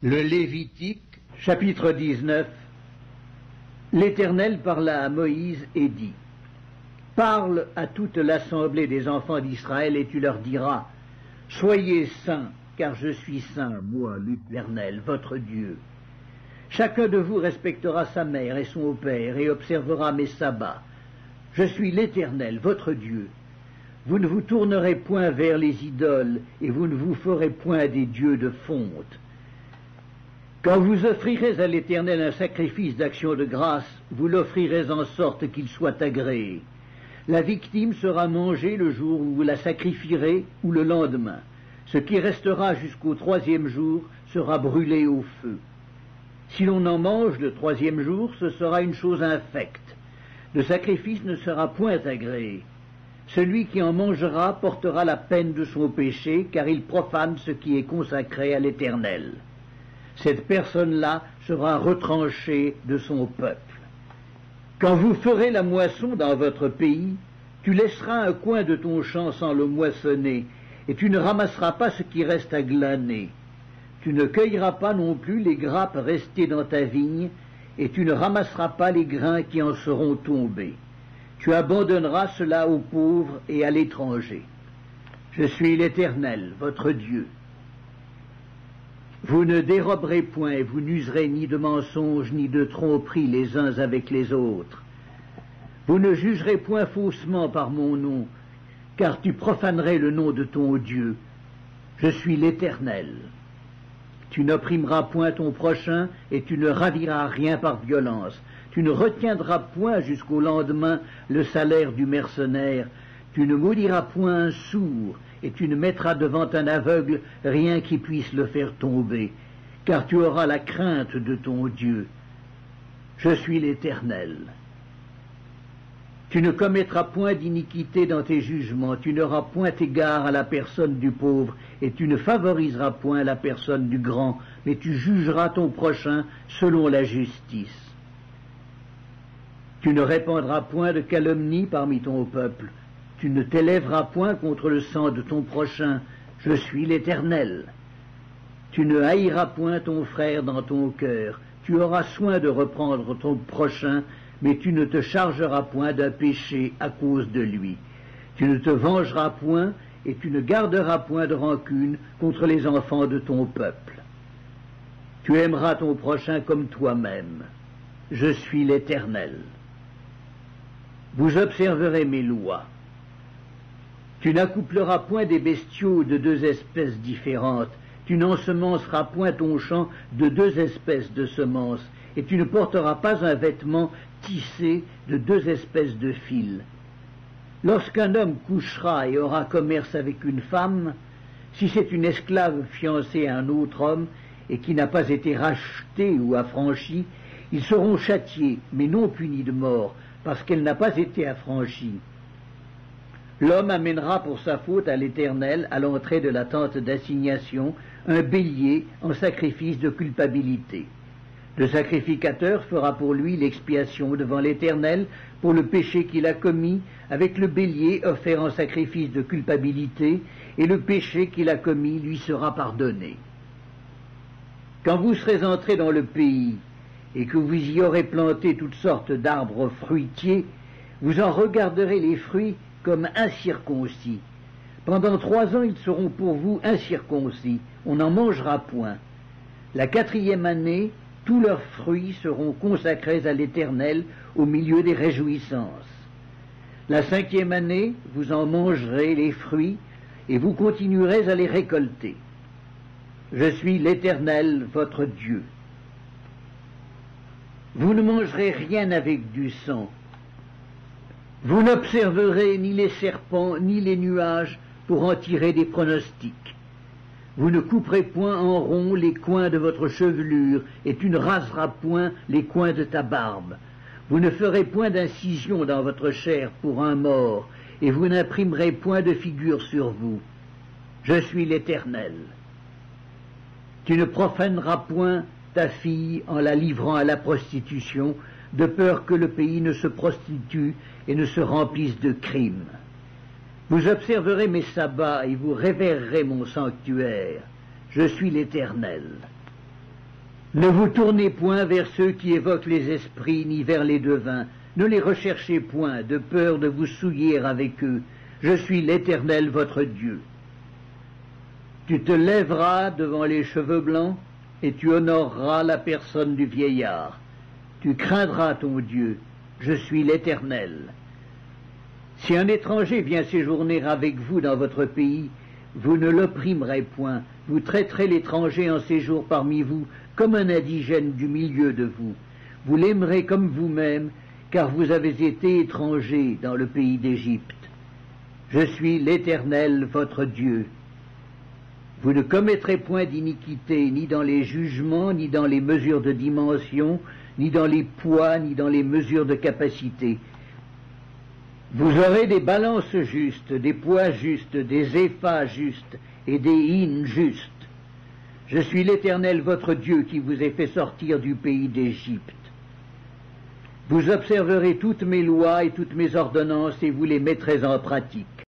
Le Lévitique, chapitre 19. L'Éternel parla à Moïse et dit: Parle à toute l'assemblée des enfants d'Israël et tu leur diras: Soyez saints, car je suis saint, moi l'Éternel, votre Dieu. Chacun de vous respectera sa mère et son père et observera mes sabbats. Je suis l'Éternel, votre Dieu. Vous ne vous tournerez point vers les idoles et vous ne vous ferez point des dieux de fonte. Quand vous offrirez à l'Éternel un sacrifice d'action de grâce, vous l'offrirez en sorte qu'il soit agréé. La victime sera mangée le jour où vous la sacrifierez ou le lendemain. Ce qui restera jusqu'au 3e jour sera brûlé au feu. Si l'on en mange le 3e jour, ce sera une chose infecte. Le sacrifice ne sera point agréé. Celui qui en mangera portera la peine de son péché, car il profane ce qui est consacré à l'Éternel. Cette personne-là sera retranchée de son peuple. Quand vous ferez la moisson dans votre pays, tu laisseras un coin de ton champ sans le moissonner, et tu ne ramasseras pas ce qui reste à glaner. Tu ne cueilleras pas non plus les grappes restées dans ta vigne, et tu ne ramasseras pas les grains qui en seront tombés. Tu abandonneras cela aux pauvres et à l'étranger. Je suis l'Éternel, votre Dieu. Vous ne déroberez point et vous n'userez ni de mensonges ni de tromperies les uns avec les autres. Vous ne jugerez point faussement par mon nom, car tu profanerais le nom de ton Dieu. Je suis l'Éternel. Tu n'opprimeras point ton prochain et tu ne raviras rien par violence. Tu ne retiendras point jusqu'au lendemain le salaire du mercenaire. Tu ne maudiras point un sourd et tu ne mettras devant un aveugle rien qui puisse le faire tomber, car tu auras la crainte de ton Dieu. Je suis l'Éternel. Tu ne commettras point d'iniquité dans tes jugements, tu n'auras point égard à la personne du pauvre, et tu ne favoriseras point la personne du grand, mais tu jugeras ton prochain selon la justice. Tu ne répandras point de calomnie parmi ton peuple. Tu ne t'élèveras point contre le sang de ton prochain. Je suis l'Éternel. Tu ne haïras point ton frère dans ton cœur. Tu auras soin de reprendre ton prochain, mais tu ne te chargeras point d'un péché à cause de lui. Tu ne te vengeras point, et tu ne garderas point de rancune contre les enfants de ton peuple. Tu aimeras ton prochain comme toi-même. Je suis l'Éternel. Vous observerez mes lois. Tu n'accoupleras point des bestiaux de deux espèces différentes. Tu n'ensemenceras point ton champ de deux espèces de semences, et tu ne porteras pas un vêtement tissé de deux espèces de fils. Lorsqu'un homme couchera et aura commerce avec une femme, si c'est une esclave fiancée à un autre homme et qui n'a pas été rachetée ou affranchie, ils seront châtiés, mais non punis de mort, parce qu'elle n'a pas été affranchie. L'homme amènera pour sa faute à l'Éternel, à l'entrée de la tente d'assignation, un bélier en sacrifice de culpabilité. Le sacrificateur fera pour lui l'expiation devant l'Éternel pour le péché qu'il a commis, avec le bélier offert en sacrifice de culpabilité, et le péché qu'il a commis lui sera pardonné. Quand vous serez entrés dans le pays, et que vous y aurez planté toutes sortes d'arbres fruitiers, vous en regarderez les fruits comme incirconcis. Pendant 3 ans, ils seront pour vous incirconcis. On n'en mangera point. La 4e année, tous leurs fruits seront consacrés à l'Éternel au milieu des réjouissances. La 5e année, vous en mangerez les fruits et vous continuerez à les récolter. Je suis l'Éternel, votre Dieu. Vous ne mangerez rien avec du sang. Vous n'observerez ni les serpents ni les nuages pour en tirer des pronostics. Vous ne couperez point en rond les coins de votre chevelure, et tu ne raseras point les coins de ta barbe. Vous ne ferez point d'incision dans votre chair pour un mort, et vous n'imprimerez point de figure sur vous. Je suis l'Éternel. Tu ne profaneras point ta fille en la livrant à la prostitution, de peur que le pays ne se prostitue et ne se remplisse de crimes. Vous observerez mes sabbats et vous révérerez mon sanctuaire. Je suis l'Éternel. Ne vous tournez point vers ceux qui évoquent les esprits, ni vers les devins. Ne les recherchez point, de peur de vous souiller avec eux. Je suis l'Éternel votre Dieu. Tu te lèveras devant les cheveux blancs, et tu honoreras la personne du vieillard. Tu craindras ton Dieu. Je suis l'Éternel. Si un étranger vient séjourner avec vous dans votre pays, vous ne l'opprimerez point. Vous traiterez l'étranger en séjour parmi vous comme un indigène du milieu de vous. Vous l'aimerez comme vous-même, car vous avez été étrangers dans le pays d'Égypte. Je suis l'Éternel, votre Dieu. Vous ne commettrez point d'iniquité, ni dans les jugements, ni dans les mesures de dimension, ni dans les poids, ni dans les mesures de capacité. Vous aurez des balances justes, des poids justes, des éphas justes et des hins justes. Je suis l'Éternel votre Dieu qui vous ai fait sortir du pays d'Égypte. Vous observerez toutes mes lois et toutes mes ordonnances et vous les mettrez en pratique.